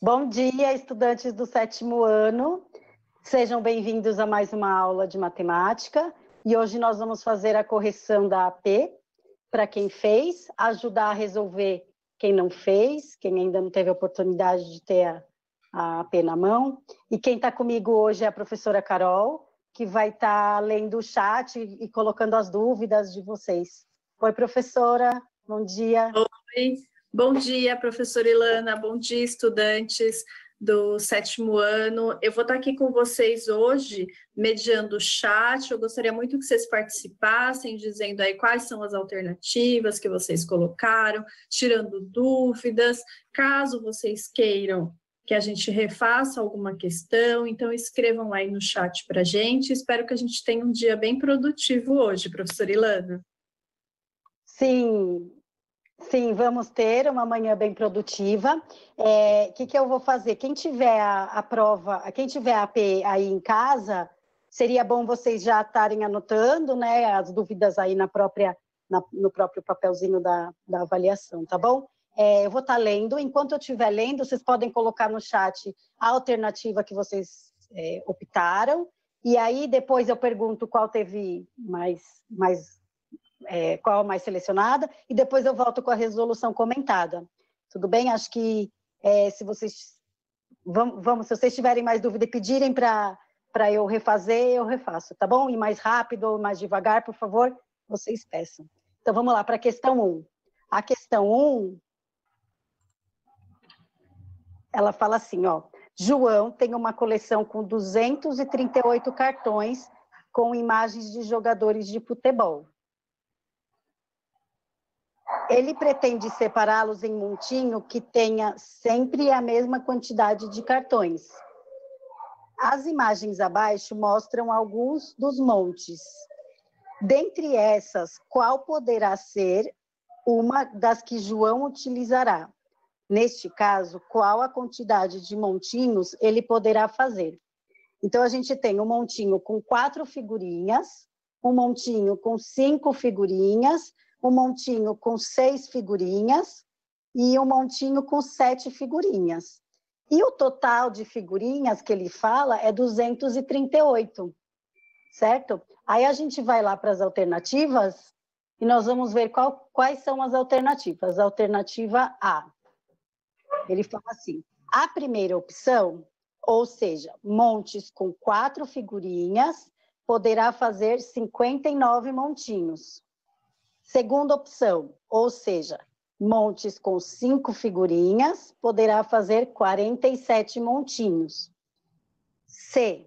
Bom dia, estudantes do 7º ano. Sejam bem-vindos a mais uma aula de matemática. E hoje nós vamos fazer a correção da AP para quem fez, ajudar a resolver quem não fez, quem ainda não teve a oportunidade de ter a AP na mão. E quem está comigo hoje é a professora Carol, que vai estar lendo o chat e colocando as dúvidas de vocês. Oi, professora, bom dia. Oi, bom dia, professora Ilana, bom dia, estudantes do 7º ano. Eu vou estar aqui com vocês hoje, mediando o chat. Eu gostaria muito que vocês participassem, dizendo aí quais são as alternativas que vocês colocaram, tirando dúvidas. Caso vocês queiram que a gente refaça alguma questão, então escrevam aí no chat para a gente. Espero que a gente tenha um dia bem produtivo hoje, professora Ilana. Sim, vamos ter uma manhã bem produtiva. O que eu vou fazer? Quem tiver a prova, quem tiver a AP aí em casa, seria bom vocês já estarem anotando, né, as dúvidas aí no próprio papelzinho da avaliação, tá bom? Eu vou estar lendo. Enquanto eu estiver lendo, vocês podem colocar no chat a alternativa que vocês optaram, e aí depois eu pergunto qual teve qual a mais selecionada, e depois eu volto com a resolução comentada. Tudo bem? Acho que se vocês tiverem mais dúvida e pedirem para eu refazer, eu refaço, tá bom? E mais rápido ou mais devagar, por favor, vocês peçam. Então, vamos lá para a questão 1. A questão 1, ela fala assim, ó, João tem uma coleção com 238 cartões com imagens de jogadores de futebol. Ele pretende separá-los em montinho que tenha sempre a mesma quantidade de cartões. As imagens abaixo mostram alguns dos montes. Dentre essas, qual poderá ser uma das que João utilizará? Neste caso, qual a quantidade de montinhos ele poderá fazer? Então, a gente tem um montinho com 4 figurinhas, um montinho com 5 figurinhas, um montinho com 6 figurinhas e um montinho com 7 figurinhas. E o total de figurinhas que ele fala é 238, certo? Aí a gente vai lá para as alternativas e nós vamos ver quais são as alternativas. A alternativa A, ele fala assim, a primeira opção, ou seja, montes com 4 figurinhas, poderá fazer 59 montinhos. Segunda opção, ou seja, montes com 5 figurinhas, poderá fazer 47 montinhos. C,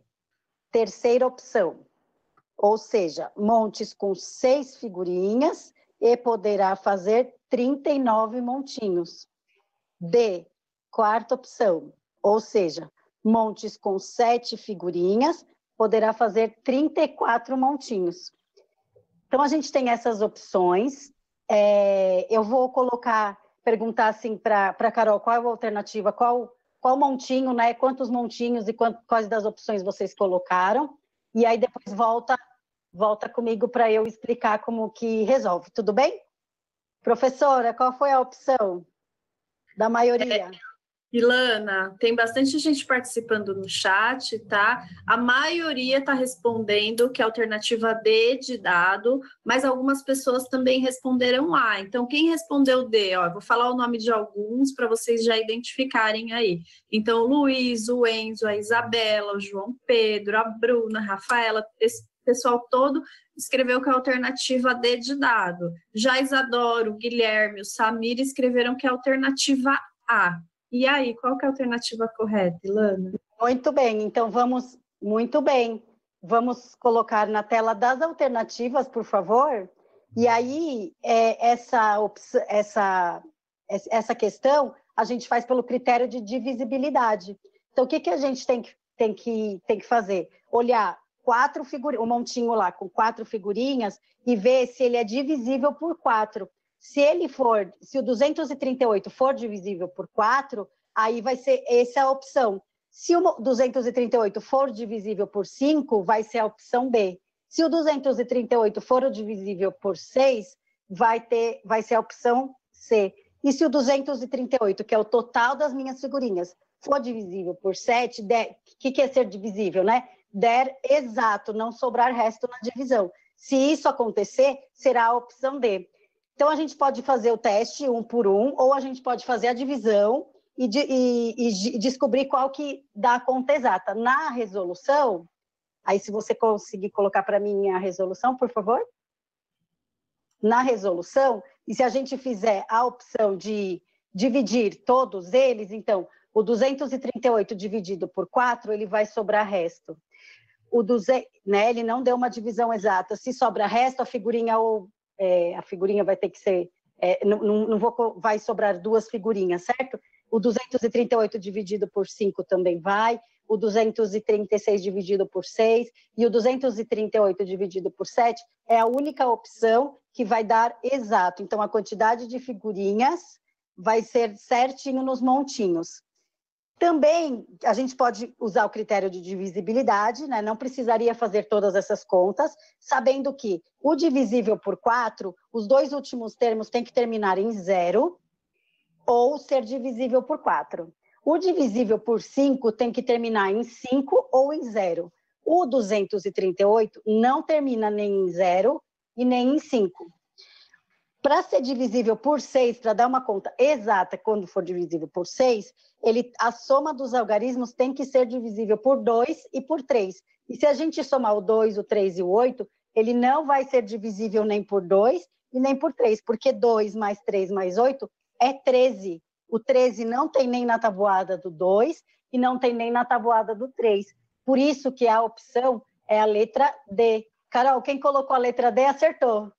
terceira opção, ou seja, montes com 6 figurinhas e poderá fazer 39 montinhos. D, quarta opção, ou seja, montes com 7 figurinhas, poderá fazer 34 montinhos. Então, a gente tem essas opções. Eu vou perguntar assim para a Carol, qual é a alternativa, qual montinho, né? Quantos montinhos e quais das opções vocês colocaram. E aí depois volta comigo para eu explicar como que resolve, tudo bem? Professora, qual foi a opção da maioria? Ilana, tem bastante gente participando no chat, tá? A maioria está respondendo que a alternativa D de dado, mas algumas pessoas também responderam A. Então, quem respondeu D? Ó, eu vou falar o nome de alguns para vocês já identificarem aí. Então, o Luiz, o Enzo, a Isabela, o João Pedro, a Bruna, a Rafaela, esse pessoal todo escreveu que a alternativa D de dado. Já a Isadora, o Guilherme, o Samir escreveram que a alternativa A. E aí, qual que é a alternativa correta, Ilana? Muito bem, então vamos colocar na tela das alternativas, por favor. E aí, essa questão a gente faz pelo critério de divisibilidade. Então, o que a gente tem que fazer? Olhar um montinho lá com 4 figurinhas e ver se ele é divisível por 4. Se o 238 for divisível por 4, aí vai ser essa a opção. Se o 238 for divisível por 5, vai ser a opção B. Se o 238 for divisível por 6, vai ser a opção C. E se o 238, que é o total das minhas figurinhas, for divisível por 7, o que é ser divisível, né? Der exato, não sobrar resto na divisão. Se isso acontecer, será a opção D. Então, a gente pode fazer o teste 1 por 1, ou a gente pode fazer a divisão e descobrir qual que dá a conta exata. Na resolução, aí se você conseguir colocar para mim a resolução, por favor. Na resolução, e se a gente fizer a opção de dividir todos eles, então, o 238 dividido por 4, ele vai sobrar resto. O 200, né, ele não deu uma divisão exata. Se sobra resto, a figurinha vai ter que ser, vai sobrar duas figurinhas, certo? O 238 dividido por 5 também vai, o 236 dividido por 6 e o 238 dividido por 7 é a única opção que vai dar exato. Então, a quantidade de figurinhas vai ser certinho nos montinhos. Também, a gente pode usar o critério de divisibilidade, né? Não precisaria fazer todas essas contas, sabendo que o divisível por 4, os dois últimos termos têm que terminar em 0 ou ser divisível por 4. O divisível por 5 tem que terminar em 5 ou em 0. O 238 não termina nem em 0 e nem em 5. Para ser divisível por 6, para dar uma conta exata quando for divisível por 6, a soma dos algarismos tem que ser divisível por 2 e por 3. E se a gente somar o 2, o 3 e o 8, ele não vai ser divisível nem por 2 e nem por 3, porque 2 mais 3 mais 8 é 13. O 13 não tem nem na tabuada do 2 e não tem nem na tabuada do 3. Por isso que a opção é a letra D. Carol, quem colocou a letra D acertou.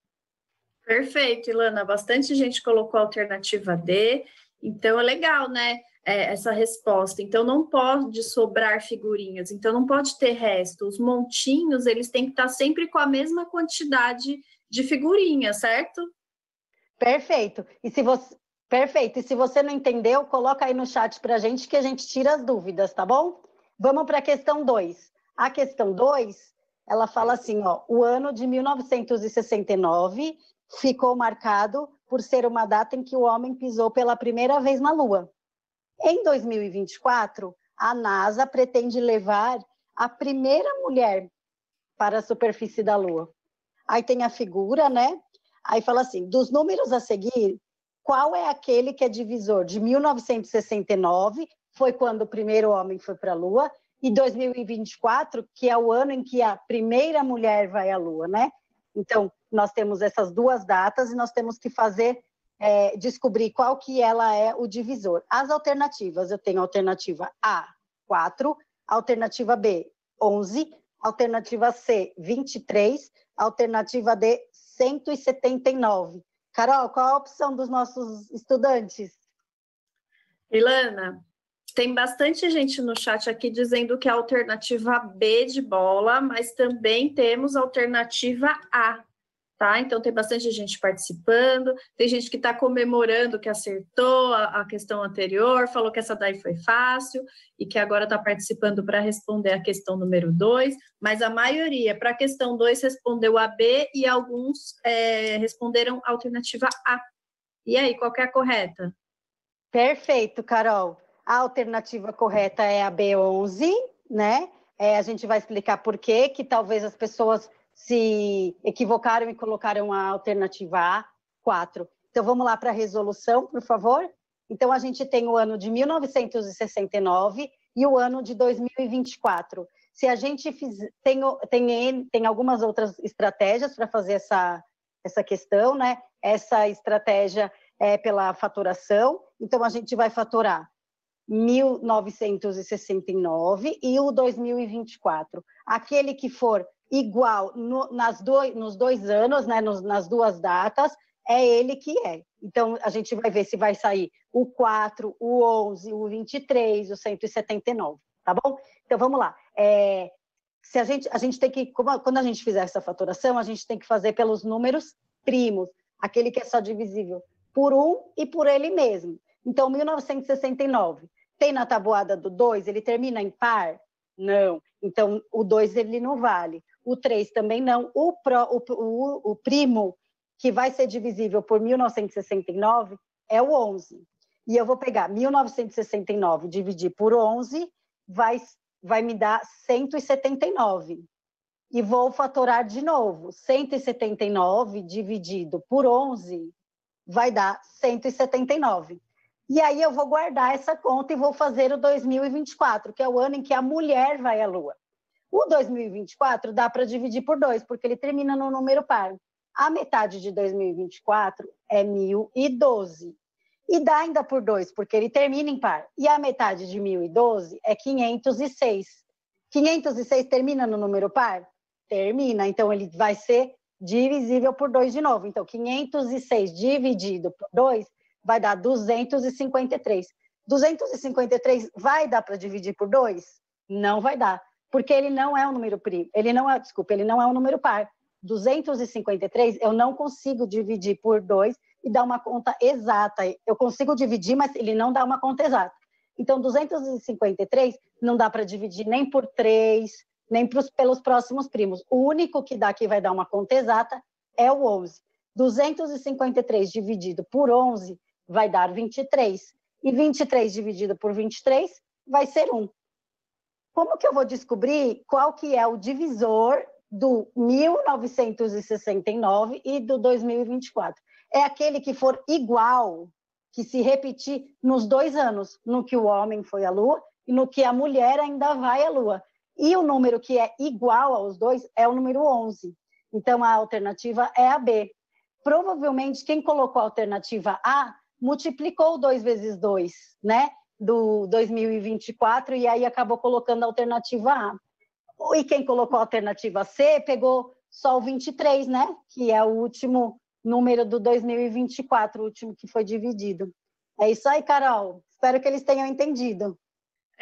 Perfeito, Ilana. Bastante gente colocou a alternativa D. Então, é legal, né? Essa resposta. Então, não pode sobrar figurinhas. Então, não pode ter resto. Os montinhos, eles têm que estar sempre com a mesma quantidade de figurinhas, certo? Perfeito. Perfeito. E se você não entendeu, coloca aí no chat para a gente que a gente tira as dúvidas, tá bom? Vamos para a questão 2. A questão 2, ela fala assim, ó, o ano de 1969 ficou marcado por ser uma data em que o homem pisou pela primeira vez na Lua. Em 2024, a NASA pretende levar a primeira mulher para a superfície da Lua. Aí tem a figura, né? Aí fala assim, dos números a seguir, qual é aquele que é divisor de 1969, foi quando o primeiro homem foi para a Lua, e 2024, que é o ano em que a primeira mulher vai à Lua, né? Então, nós temos essas duas datas e nós temos que descobrir qual que ela é o divisor. As alternativas, eu tenho a alternativa A, 4, alternativa B, 11, alternativa C, 23, alternativa D, 179. Carol, qual a opção dos nossos estudantes? Ilana, tem bastante gente no chat aqui dizendo que é a alternativa B de bola, mas também temos a alternativa A, tá? Então, tem bastante gente participando, tem gente que está comemorando que acertou a questão anterior, falou que essa daí foi fácil e que agora está participando para responder a questão número 2, mas a maioria, para a questão 2, respondeu a B e alguns responderam a alternativa A. E aí, qual que é a correta? Perfeito, Carol. A alternativa correta é a B11, né? A gente vai explicar por quê, que talvez as pessoas se equivocaram e colocaram a alternativa A, 4. Então, vamos lá para a resolução, por favor. Então, a gente tem o ano de 1969 e o ano de 2024. Se a gente tem algumas outras estratégias para fazer essa questão, né? Essa estratégia é pela fatoração. Então, a gente vai fatorar 1969 e o 2024. Aquele que for igual nos dois anos, né, nas duas datas, é ele que é. Então, a gente vai ver se vai sair o 4, o 11, o 23, o 179, tá bom? Então, vamos lá. Se a gente tem que, quando a gente fizer essa fatoração, a gente tem que fazer pelos números primos, aquele que é só divisível por 1 e por ele mesmo. Então, 1969, tem na tabuada do 2, ele termina em par? Não. Então, o 2 ele não vale. O 3 também não. O primo, que vai ser divisível por 1969, é o 11. E eu vou pegar 1969 dividir por 11, vai me dar 179. E vou fatorar de novo. 179 dividido por 11 vai dar 179. E aí eu vou guardar essa conta e vou fazer o 2024, que é o ano em que a mulher vai à Lua. O 2024 dá para dividir por 2, porque ele termina no número par. A metade de 2024 é 1012. E dá ainda por 2, porque ele termina em par. E a metade de 1012 é 506. 506 termina no número par? Termina. Então, ele vai ser divisível por 2 de novo. Então, 506 dividido por 2 vai dar 253. 253 vai dar para dividir por 2? Não vai dar, porque ele não é um número primo. Ele não é um número par. 253 eu não consigo dividir por 2 e dar uma conta exata. Eu consigo dividir, mas ele não dá uma conta exata. Então, 253 não dá para dividir nem por 3, nem pelos próximos primos. O único que dá que vai dar uma conta exata é o 11. 253 dividido por 11 vai dar 23. E 23 dividido por 23 vai ser 1. Como que eu vou descobrir qual que é o divisor do 1969 e do 2024? É aquele que for igual, que se repetir nos 2 anos, no que o homem foi à Lua e no que a mulher ainda vai à Lua. E o número que é igual aos dois é o número 11. Então, a alternativa é a B. Provavelmente, quem colocou a alternativa A multiplicou 2 vezes 2, né? Do 2024, e aí acabou colocando a alternativa A. E quem colocou a alternativa C pegou só o 23, né? Que é o último número do 2024, o último que foi dividido. É isso aí, Carol. Espero que eles tenham entendido.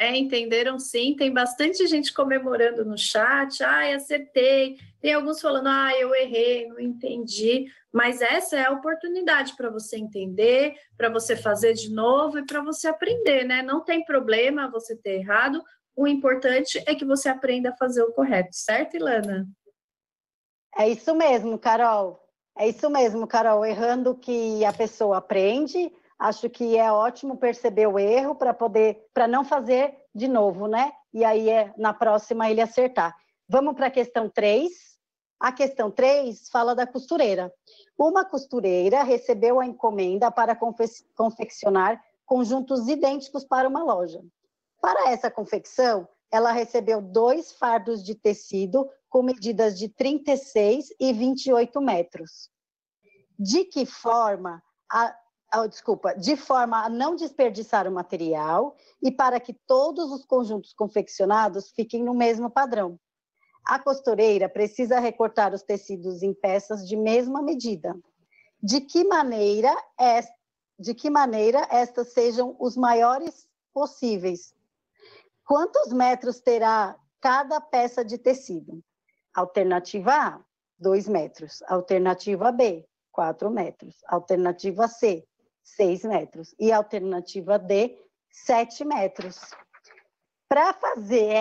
Entenderam sim, tem bastante gente comemorando no chat, acertei, tem alguns falando, eu errei, não entendi, mas essa é a oportunidade para você entender, para você fazer de novo e para você aprender, né? Não tem problema você ter errado, o importante é que você aprenda a fazer o correto, certo, Ilana? É isso mesmo, Carol. É isso mesmo, Carol. Errando que a pessoa aprende. Acho que é ótimo perceber o erro para não fazer de novo, né? E aí, na próxima, ele acertar. Vamos para a questão 3. A questão 3 fala da costureira. Uma costureira recebeu a encomenda para confeccionar conjuntos idênticos para uma loja. Para essa confecção, ela recebeu 2 fardos de tecido com medidas de 36 e 28 metros. De forma a não desperdiçar o material e para que todos os conjuntos confeccionados fiquem no mesmo padrão. A costureira precisa recortar os tecidos em peças de mesma medida. De que maneira estas sejam os maiores possíveis? Quantos metros terá cada peça de tecido? Alternativa A, 2 metros. Alternativa B, 4 metros. Alternativa C, 6 metros. E alternativa D, 7 metros. Para fazer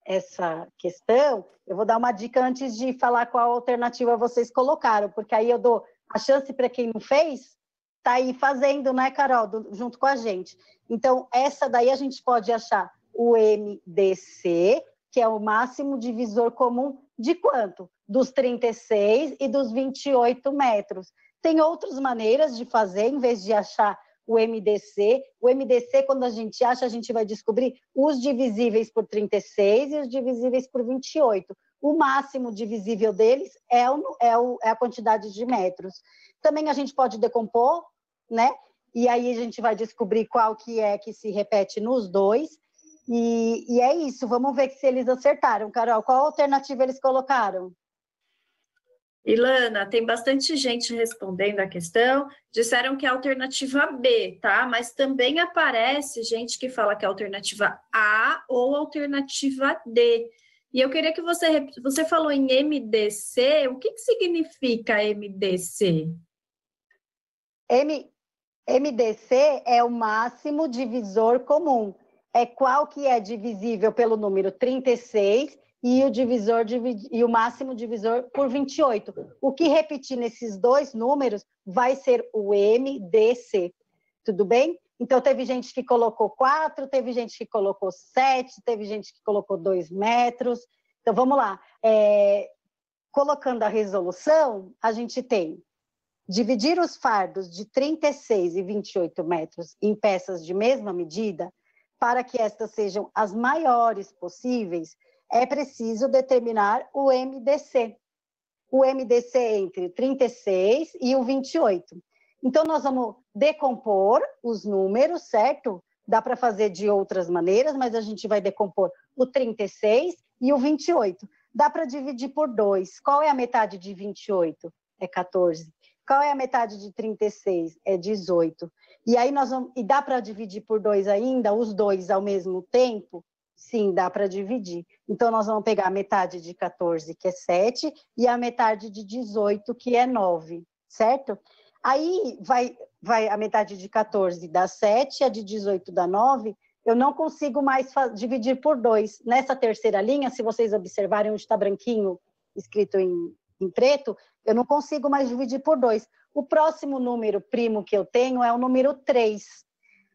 essa questão, eu vou dar uma dica antes de falar qual alternativa vocês colocaram, porque aí eu dou a chance para quem não fez, tá aí fazendo, né, Carol, junto com a gente. Então, essa daí a gente pode achar o MDC, que é o máximo divisor comum de quanto? Dos 36 e dos 28 metros. Tem outras maneiras de fazer, em vez de achar o MDC. O MDC, quando a gente acha, a gente vai descobrir os divisíveis por 36 e os divisíveis por 28. O máximo divisível deles é a quantidade de metros. Também a gente pode decompor, né? E aí a gente vai descobrir qual que é que se repete nos dois. E é isso, vamos ver se eles acertaram. Carol, qual alternativa eles colocaram? Ilana, tem bastante gente respondendo a questão, disseram que é a alternativa B, tá? Mas também aparece gente que fala que é a alternativa A ou a alternativa D. E eu queria que você falou em MDC, o que significa MDC? MDC é o máximo divisor comum. É qual que é divisível pelo número 36 e o máximo divisor por 28. O que repetir nesses dois números vai ser o MDC. Tudo bem? Então, teve gente que colocou 4, teve gente que colocou 7, teve gente que colocou 2 metros. Então, vamos lá. Colocando a resolução, a gente tem dividir os fardos de 36 e 28 metros em peças de mesma medida, para que estas sejam as maiores possíveis, é preciso determinar o MDC. O MDC entre 36 e o 28. Então, nós vamos decompor os números, certo? Dá para fazer de outras maneiras, mas a gente vai decompor o 36 e o 28. Dá para dividir por 2. Qual é a metade de 28? É 14. Qual é a metade de 36? É 18. E aí e dá para dividir por 2 ainda, os dois ao mesmo tempo? Sim, dá para dividir. Então, nós vamos pegar a metade de 14, que é 7, e a metade de 18, que é 9, certo? Aí, vai a metade de 14 dá 7, a de 18 dá 9, eu não consigo mais dividir por 2. Nessa terceira linha, se vocês observarem onde está branquinho, escrito em preto, eu não consigo mais dividir por 2. O próximo número primo que eu tenho é o número 3.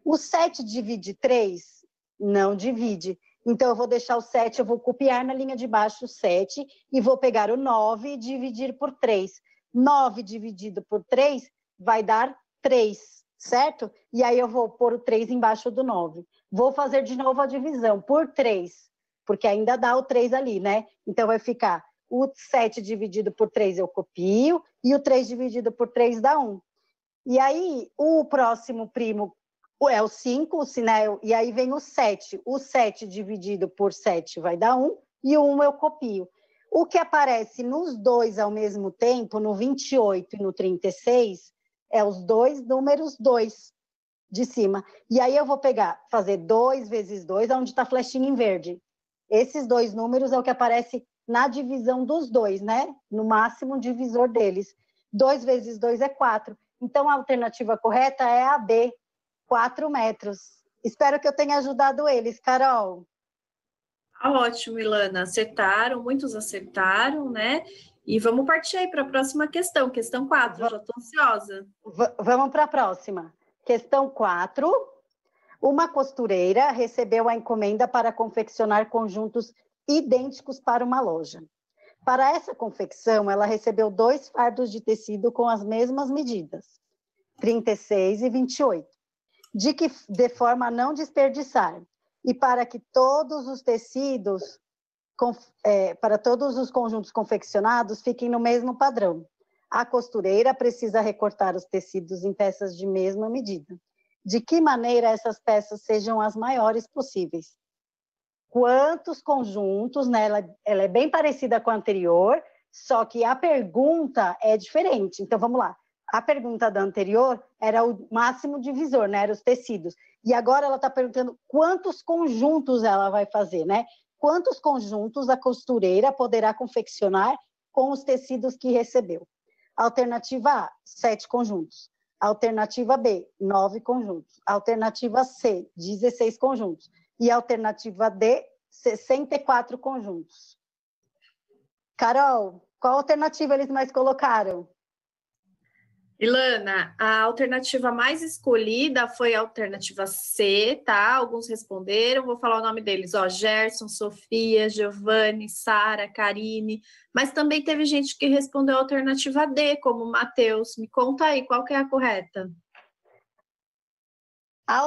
O 7 divide 3? Não divide. Então, eu vou deixar o 7, eu vou copiar na linha de baixo o 7 e vou pegar o 9 e dividir por 3. 9 dividido por 3 vai dar 3, certo? E aí eu vou pôr o 3 embaixo do 9. Vou fazer de novo a divisão por 3, porque ainda dá o 3 ali, né? Então, vai ficar o 7 dividido por 3 eu copio e o 3 dividido por 3 dá 1. E aí, o próximo primo é o 5, né? E aí vem o 7. O 7 dividido por 7 vai dar 1 e o 1 eu copio. O que aparece nos dois ao mesmo tempo, no 28 e no 36, é os dois números 2 de cima. E aí eu vou fazer 2 vezes 2, onde está a flechinha em verde. Esses dois números é o que aparece na divisão dos dois, né? No máximo divisor deles. 2 vezes 2 é 4. Então, a alternativa correta é a B, 4 metros. Espero que eu tenha ajudado eles, Carol. Ótimo, Ilana. Acertaram, muitos acertaram, né? E vamos partir aí para a próxima questão, questão 4. Já estou ansiosa. Vamos para a próxima. Questão 4. Uma costureira recebeu a encomenda para confeccionar conjuntos idênticos para uma loja. Para essa confecção, ela recebeu 2 fardos de tecido com as mesmas medidas, 36 e 28, de forma a não desperdiçar. E para que todos os tecidos, para todos os conjuntos confeccionados, fiquem no mesmo padrão. A costureira precisa recortar os tecidos em peças de mesma medida. De que maneira essas peças sejam as maiores possíveis? Quantos conjuntos, né? Ela é bem parecida com a anterior, só que a pergunta é diferente. Então, vamos lá. A pergunta da anterior era o máximo divisor, né? Era os tecidos. E agora ela está perguntando quantos conjuntos ela vai fazer, né? Quantos conjuntos a costureira poderá confeccionar com os tecidos que recebeu? Alternativa A, 7 conjuntos. Alternativa B, 9 conjuntos. Alternativa C, 16 conjuntos. E alternativa D, 64 conjuntos. Carol, qual alternativa eles mais colocaram? Ilana, a alternativa mais escolhida foi a alternativa C, tá? Alguns responderam, vou falar o nome deles, ó, Gerson, Sofia, Giovanni, Sara, Karine, mas também teve gente que respondeu a alternativa D, como Matheus. Me conta aí, qual que é a correta? A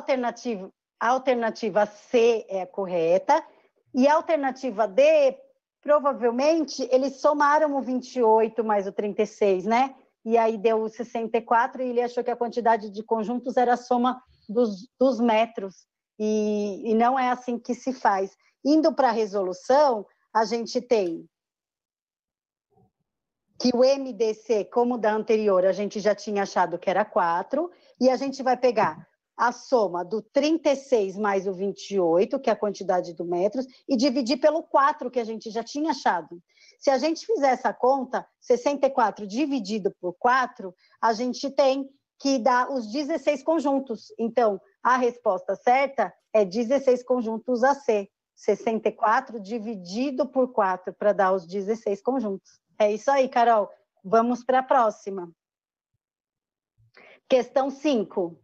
alternativa C é a correta, e a alternativa D, provavelmente, eles somaram o 28 mais o 36, né? E aí deu o 64, e ele achou que a quantidade de conjuntos era a soma dos metros, e não é assim que se faz. Indo para a resolução, a gente tem que o MDC, como da anterior, a gente já tinha achado que era 4, e a gente vai pegar a soma do 36 mais o 28, que é a quantidade de metros, e dividir pelo 4, que a gente já tinha achado. Se a gente fizer essa conta, 64 dividido por 4, a gente tem que dar os 16 conjuntos. Então, a resposta certa é 16 conjuntos a C. 64 dividido por 4 para dar os 16 conjuntos. É isso aí, Carol. Vamos para a próxima. Questão 5.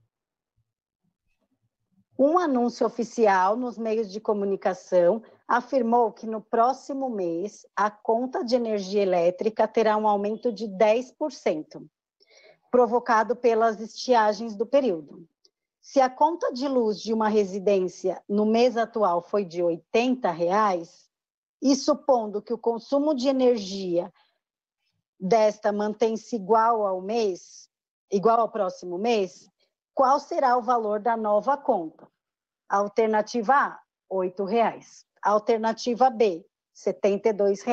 Um anúncio oficial nos meios de comunicação afirmou que no próximo mês a conta de energia elétrica terá um aumento de 10%, provocado pelas estiagens do período. Se a conta de luz de uma residência no mês atual foi de R$ 80, e supondo que o consumo de energia desta mantém-se igual ao próximo mês, qual será o valor da nova conta? Alternativa A, R$ 8. Alternativa B, R$ 72.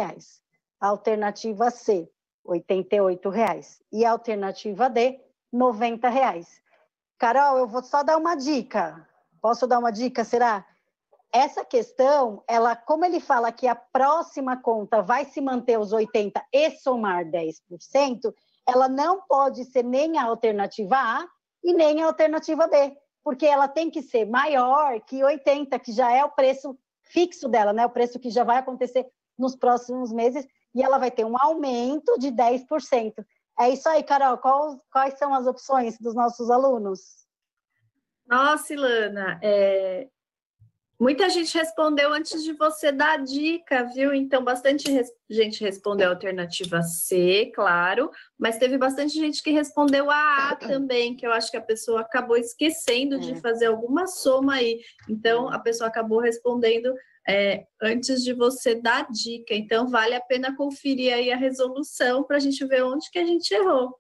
Alternativa C, R$ 88. E alternativa D, R$ 90. Carol, eu vou só dar uma dica. Posso dar uma dica, será? Essa questão, como ele fala que a próxima conta vai se manter os 80 e somar 10%, ela não pode ser nem a alternativa A e nem a alternativa B, porque ela tem que ser maior que 80, que já é o preço fixo dela, né? O preço que já vai acontecer nos próximos meses, e ela vai ter um aumento de 10%. É isso aí, Carol. Quais são as opções dos nossos alunos? Nossa, Ilana, muita gente respondeu antes de você dar a dica, viu? Então, bastante gente respondeu a alternativa C, claro, mas teve bastante gente que respondeu a também, que eu acho que a pessoa acabou esquecendo de fazer alguma soma aí. Então, a pessoa acabou respondendo antes de você dar a dica. Então, vale a pena conferir aí a resolução para a gente ver onde que a gente errou.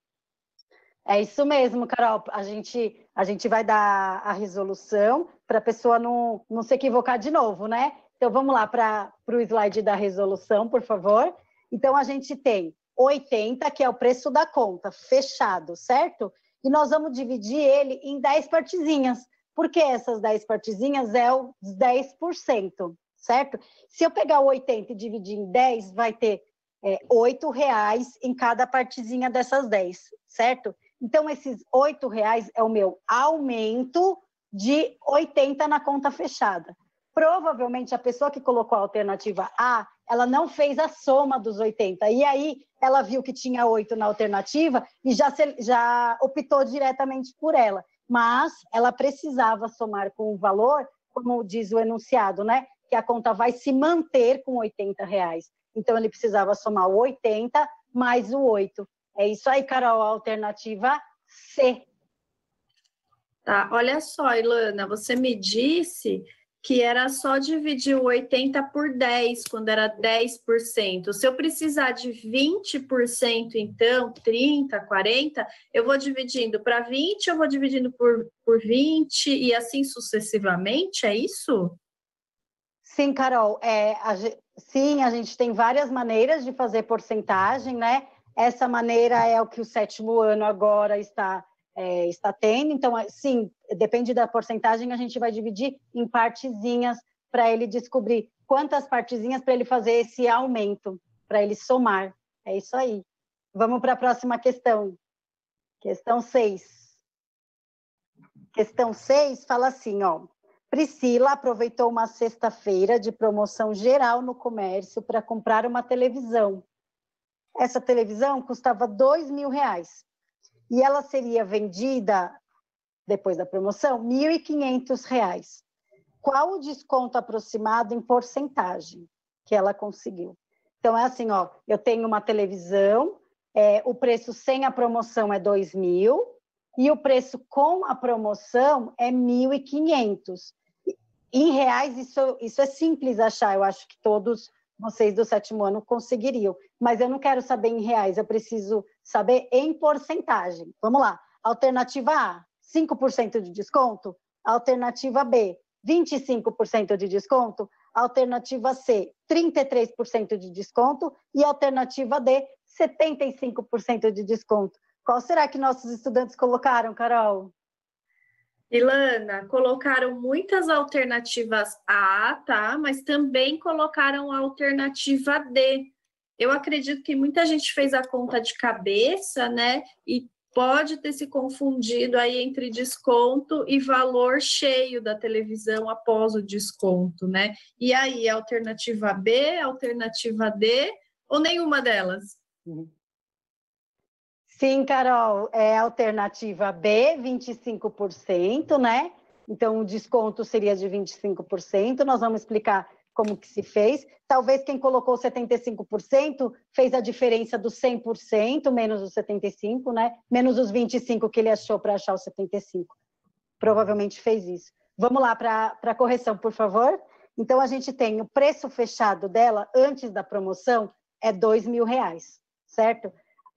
É isso mesmo, Carol. A gente vai dar a resolução para a pessoa não se equivocar de novo, né? Então, vamos lá para o slide da resolução, por favor. Então, a gente tem 80, que é o preço da conta, fechado, certo? E nós vamos dividir ele em 10 partezinhas. Por que essas 10 partezinhas? É os 10%, certo? Se eu pegar o 80 e dividir em 10, vai ter R$ 8 em cada partezinha dessas 10, certo? Então, esses R$ 8 é o meu aumento de 80 na conta fechada. Provavelmente, a pessoa que colocou a alternativa A, ela não fez a soma dos 80. E aí, ela viu que tinha 8 na alternativa e já optou diretamente por ela. Mas ela precisava somar com o valor, como diz o enunciado, né? Que a conta vai se manter com R$ 80. Então, ele precisava somar o 80 mais o 8. É isso aí, Carol, a alternativa C. Tá, olha só, Ilana, você me disse que era só dividir o 80 por 10, quando era 10%. Se eu precisar de 20%, então, 30, 40, eu vou dividindo para 20, eu vou dividindo por 20 e assim sucessivamente, é isso? Sim, Carol, sim, a gente tem várias maneiras de fazer porcentagem, né? Essa maneira é o que o 7º ano agora está tendo. Então, sim, depende da porcentagem, a gente vai dividir em partezinhas para ele descobrir quantas partezinhas para ele fazer esse aumento, para ele somar. É isso aí. Vamos para a próxima questão. Questão 6. Questão 6 fala assim, ó. Priscila aproveitou uma sexta-feira de promoção geral no comércio para comprar uma televisão. Essa televisão custava R$ 2.000 e ela seria vendida, depois da promoção, R$ 1.500. Qual o desconto aproximado em porcentagem que ela conseguiu? Então, é assim, ó, eu tenho uma televisão, o preço sem a promoção é 2.000 e o preço com a promoção é 1.500. Em reais, isso é simples achar, eu acho que todos vocês do 7º ano conseguiriam, mas eu não quero saber em reais, eu preciso saber em porcentagem. Vamos lá, alternativa A, 5% de desconto, alternativa B, 25% de desconto, alternativa C, 33% de desconto e alternativa D, 75% de desconto. Qual será que nossos estudantes colocaram, Carol? Ilana, colocaram muitas alternativas A, tá? Mas também colocaram a alternativa D. Eu acredito que muita gente fez a conta de cabeça, né? E pode ter se confundido aí entre desconto e valor cheio da televisão após o desconto, né? E aí, alternativa B, alternativa D ou nenhuma delas? Sim, Carol, é a alternativa B, 25%, né? Então, o desconto seria de 25%. Nós vamos explicar como que se fez. Talvez quem colocou 75% fez a diferença do 100% menos os 75%, né? Menos os 25% que ele achou para achar os 75%. Provavelmente fez isso. Vamos lá para a correção, por favor. Então, a gente tem o preço fechado dela, antes da promoção, é R$2.000, certo?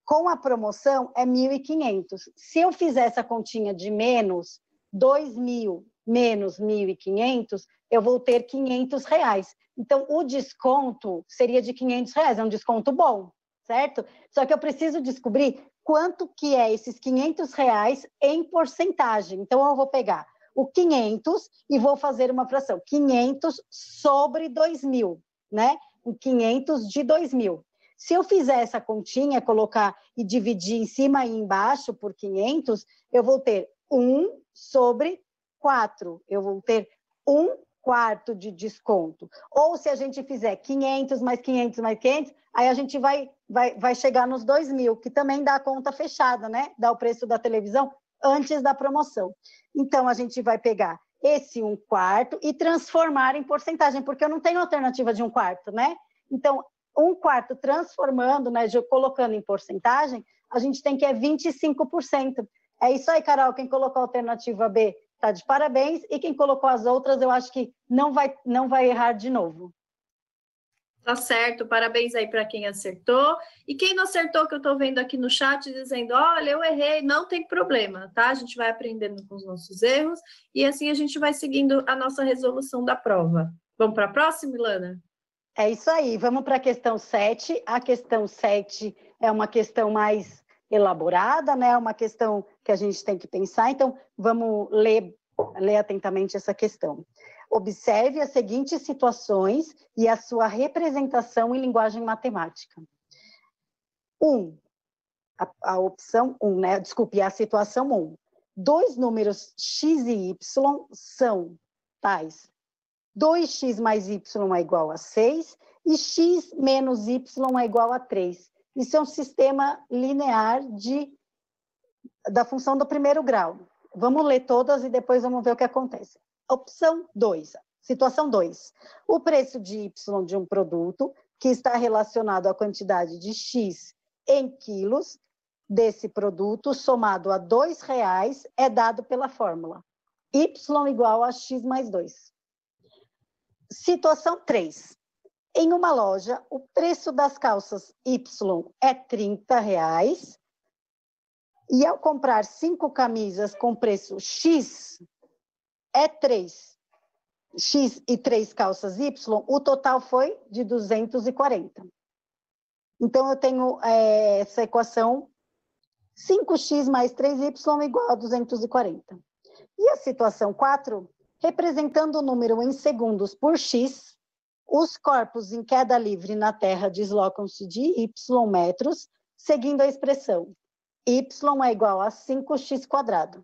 Com a promoção, é 1.500. Se eu fizer essa continha de menos 2.000 menos 1.500, eu vou ter R$500. Então, o desconto seria de R$500, é um desconto bom, certo? Só que eu preciso descobrir quanto que é esses R$500 em porcentagem. Então, eu vou pegar o 500 e vou fazer uma fração. 500 sobre 2.000, né? O 500 de 2.000. Se eu fizer essa continha, colocar e dividir em cima e embaixo por 500, eu vou ter 1 sobre 4. Eu vou ter 1/4 de desconto. Ou se a gente fizer 500 mais 500 mais 500, aí a gente vai chegar nos 2.000, que também dá a conta fechada, né? Dá o preço da televisão antes da promoção. Então, a gente vai pegar esse 1/4 e transformar em porcentagem, porque eu não tenho alternativa de 1/4, né? Então, 1/4 transformando, né, colocando em porcentagem, a gente tem que é 25%. É isso aí, Carol, quem colocou a alternativa B está de parabéns, e quem colocou as outras, eu acho que não vai errar de novo. Tá certo, parabéns aí para quem acertou. E quem não acertou, que eu estou vendo aqui no chat, dizendo, olha, eu errei, não tem problema, tá? A gente vai aprendendo com os nossos erros, e assim a gente vai seguindo a nossa resolução da prova. Vamos para a próxima, Ilana? É isso aí, vamos para a questão 7. A questão 7 é uma questão mais elaborada, né? Uma questão que a gente tem que pensar, então vamos ler atentamente essa questão. Observe as seguintes situações e a sua representação em linguagem matemática. 1, a opção 1, né? Desculpe, a situação 1. Dois números x e y são tais: 2x mais y é igual a 6 e x menos y é igual a 3. Isso é um sistema linear da função do primeiro grau. Vamos ler todas e depois vamos ver o que acontece. Opção 2, situação 2. O preço de y de um produto que está relacionado à quantidade de x em quilos desse produto, somado a R$2, é dado pela fórmula y igual a x mais 2. Situação 3. Em uma loja, o preço das calças Y é R$30, e ao comprar 5 camisas com preço X, é 3. X e 3 calças Y, o total foi de 240. Então, eu tenho essa equação, 5x mais 3y igual a 240. E a situação 4, representando o número em segundos por x, os corpos em queda livre na Terra deslocam-se de y metros, seguindo a expressão y é igual a 5x².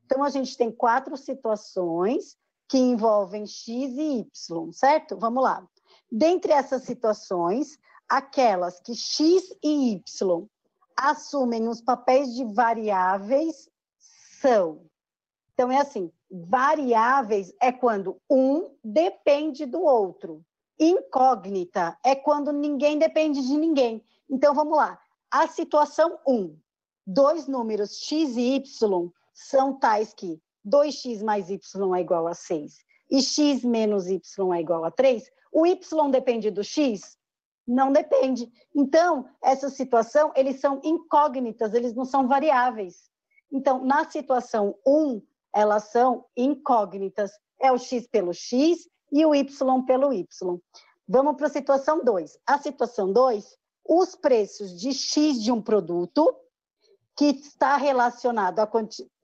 Então, a gente tem 4 situações que envolvem x e y, certo? Vamos lá. Dentre essas situações, aquelas que x e y assumem os papéis de variáveis são... Então, é assim, variáveis é quando um depende do outro. Incógnita é quando ninguém depende de ninguém. Então, vamos lá. A situação 1. Dois números x e y são tais que 2x mais y é igual a 6 e x menos y é igual a 3. O y depende do x? Não depende. Então, essa situação, eles são incógnitas, eles não são variáveis. Então, na situação 1, elas são incógnitas. É o x pelo x e o y pelo y. Vamos para a situação 2. A situação 2, os preços de x de um produto que está relacionado a...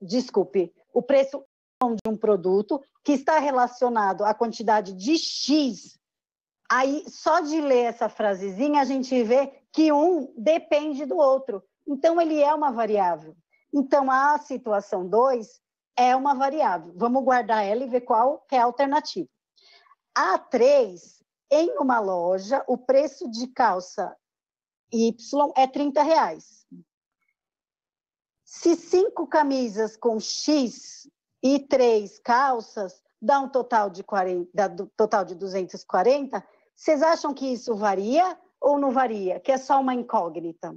Desculpe, o preço de um produto que está relacionado à quantidade de x. Aí, só de ler essa frasezinha, a gente vê que um depende do outro. Então, ele é uma variável. Então, a situação 2 é uma variável. Vamos guardar ela e ver qual é a alternativa. A 3, em uma loja, o preço de calça Y é R$30. Se 5 camisas com X e 3 calças dá um total de 240, vocês acham que isso varia ou não varia? Que é só uma incógnita?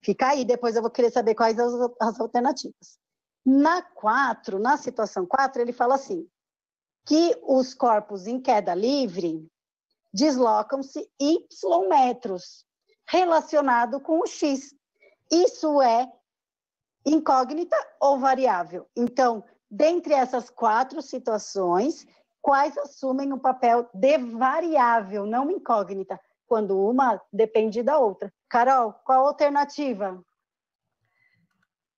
Fica aí, depois eu vou querer saber quais as alternativas. Na situação 4, ele fala assim, que os corpos em queda livre deslocam-se Y metros, relacionado com o X. Isso é incógnita ou variável? Então, dentre essas 4 situações, quais assumem o papel de variável, não incógnita, quando uma depende da outra? Carol, qual a alternativa?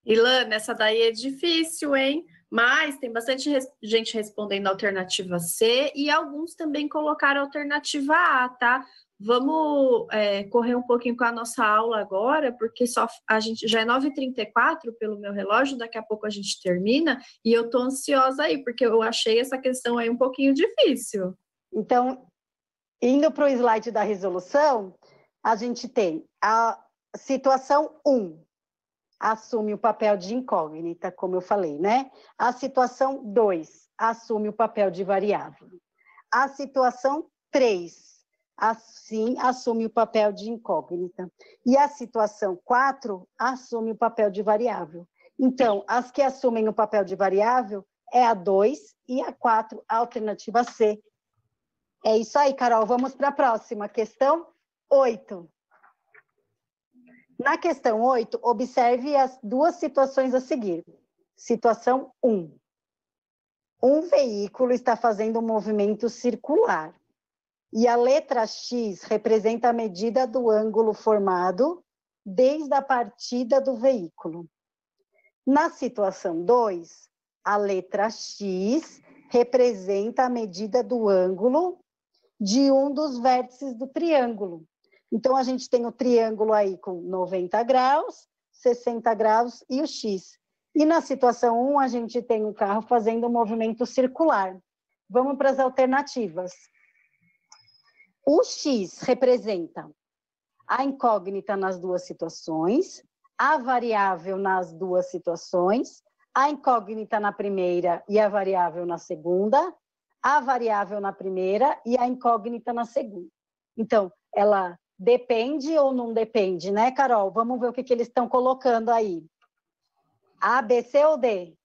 Ilana, essa daí é difícil, hein? Mas tem bastante gente respondendo a alternativa C e alguns também colocaram a alternativa A, tá? Vamos correr um pouquinho com a nossa aula agora, porque a gente já é 9h34 pelo meu relógio, daqui a pouco a gente termina, e eu tô ansiosa aí, porque eu achei essa questão aí um pouquinho difícil. Então, indo para o slide da resolução, a gente tem a situação 1, assume o papel de incógnita, como eu falei, né? A situação 2, assume o papel de variável. A situação 3, assim, assume o papel de incógnita. E a situação 4, assume o papel de variável. Então, as que assumem o papel de variável é a 2 e a 4, a alternativa C. É isso aí, Carol. Vamos para a próxima, questão 8. Na questão 8, observe as 2 situações a seguir. Situação 1. Um veículo está fazendo um movimento circular e a letra X representa a medida do ângulo formado desde a partida do veículo. Na situação 2, a letra X representa a medida do ângulo de um dos vértices do triângulo. Então, a gente tem o triângulo aí com 90 graus, 60 graus e o X. E na situação 1, a gente tem um carro fazendo um movimento circular. Vamos para as alternativas. O X representa a incógnita nas 2 situações, a variável nas 2 situações, a incógnita na primeira e a variável na segunda, a variável na primeira e a incógnita na segunda. Então, ela depende ou não depende, né, Carol? Vamos ver o que eles estão colocando aí. A, B, C ou D?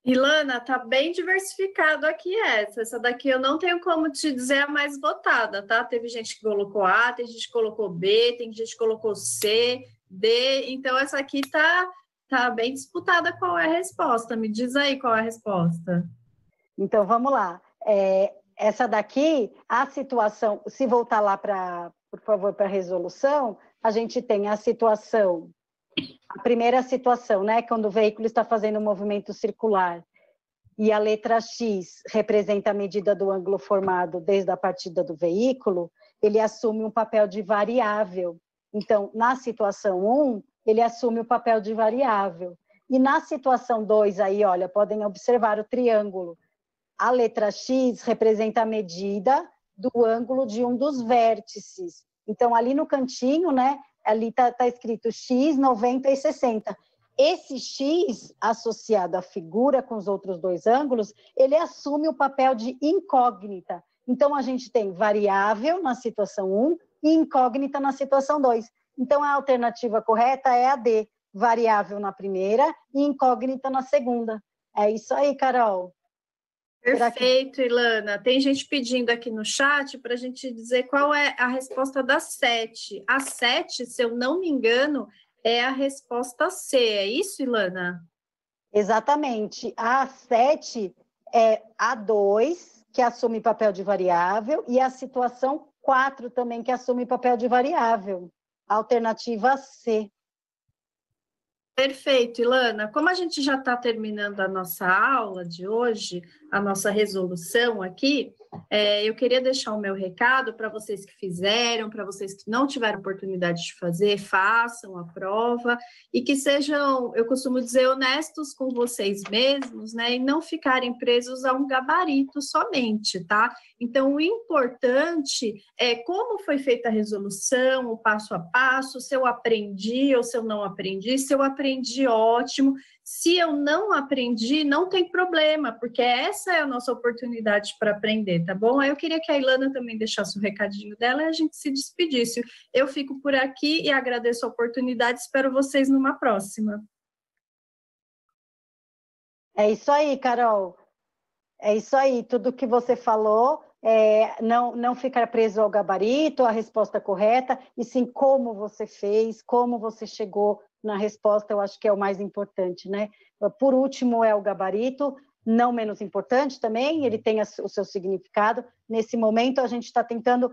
Ilana, tá bem diversificado aqui essa. Essa daqui eu não tenho como te dizer a mais votada, tá? Teve gente que colocou A, tem gente que colocou B, tem gente que colocou C, D. Então, essa aqui tá bem disputada qual é a resposta. Me diz aí qual é a resposta. Então, vamos lá. Essa daqui, a situação, se voltar lá por favor, para a resolução, a gente tem a situação, a primeira situação, né, quando o veículo está fazendo um movimento circular e a letra X representa a medida do ângulo formado desde a partida do veículo, ele assume um papel de variável. Então, na situação 1, ele assume o papel de variável. E na situação 2, aí, olha, podem observar o triângulo. A letra X representa a medida do ângulo de um dos vértices. Então, ali no cantinho, né, ali está escrito X, 90 e 60. Esse X, associado à figura com os outros 2 ângulos, ele assume o papel de incógnita. Então, a gente tem variável na situação 1 e incógnita na situação 2. Então, a alternativa correta é a D, variável na primeira e incógnita na segunda. É isso aí, Carol. Perfeito, Ilana. Tem gente pedindo aqui no chat para a gente dizer qual é a resposta da 7. A 7, se eu não me engano, é a resposta C. É isso, Ilana? Exatamente. A 7 é a 2, que assume papel de variável, e a situação 4 também, que assume papel de variável. Alternativa C. Perfeito, Ilana. Como a gente já está terminando a nossa aula de hoje, a nossa resolução aqui, Eu queria deixar o meu recado para vocês que fizeram, para vocês que não tiveram oportunidade de fazer, façam a prova e que sejam, eu costumo dizer, honestos com vocês mesmos, né? E não ficarem presos a um gabarito somente, tá? Então, o importante é como foi feita a resolução, o passo a passo, se eu aprendi ou se eu não aprendi. Se eu aprendi, ótimo. Se eu não aprendi, não tem problema, porque essa é a nossa oportunidade para aprender, tá bom? Aí eu queria que a Ilana também deixasse o recadinho dela e a gente se despedisse. Eu fico por aqui e agradeço a oportunidade, espero vocês numa próxima. É isso aí, Carol. É isso aí, tudo que você falou, não ficar preso ao gabarito, a resposta correta, e sim como você fez, como você chegou na resposta, eu acho que é o mais importante, né? Por último é o gabarito, não menos importante também, ele tem o seu significado. Nesse momento a gente está tentando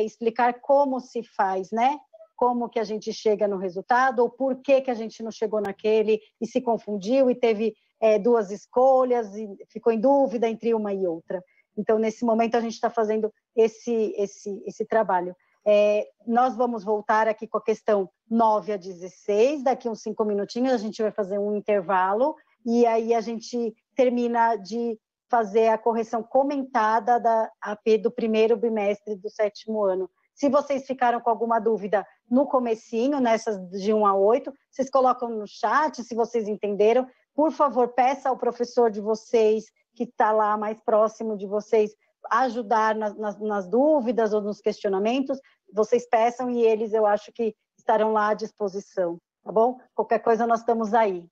explicar como se faz, né? Como que a gente chega no resultado, ou por que a gente não chegou naquele e se confundiu e teve duas escolhas e ficou em dúvida entre uma e outra. Então, nesse momento, a gente está fazendo esse trabalho. Nós vamos voltar aqui com a questão 9 a 16, daqui uns 5 minutinhos a gente vai fazer um intervalo e aí a gente termina de fazer a correção comentada da AP do primeiro bimestre do 7º ano. Se vocês ficaram com alguma dúvida no comecinho, nessas de 1 a 8, vocês colocam no chat, se vocês entenderam. Por favor, peça ao professor de vocês, que está lá mais próximo de vocês, ajudar nas dúvidas ou nos questionamentos. Vocês peçam e eles, eu acho que estarão lá à disposição, tá bom? Qualquer coisa, nós estamos aí.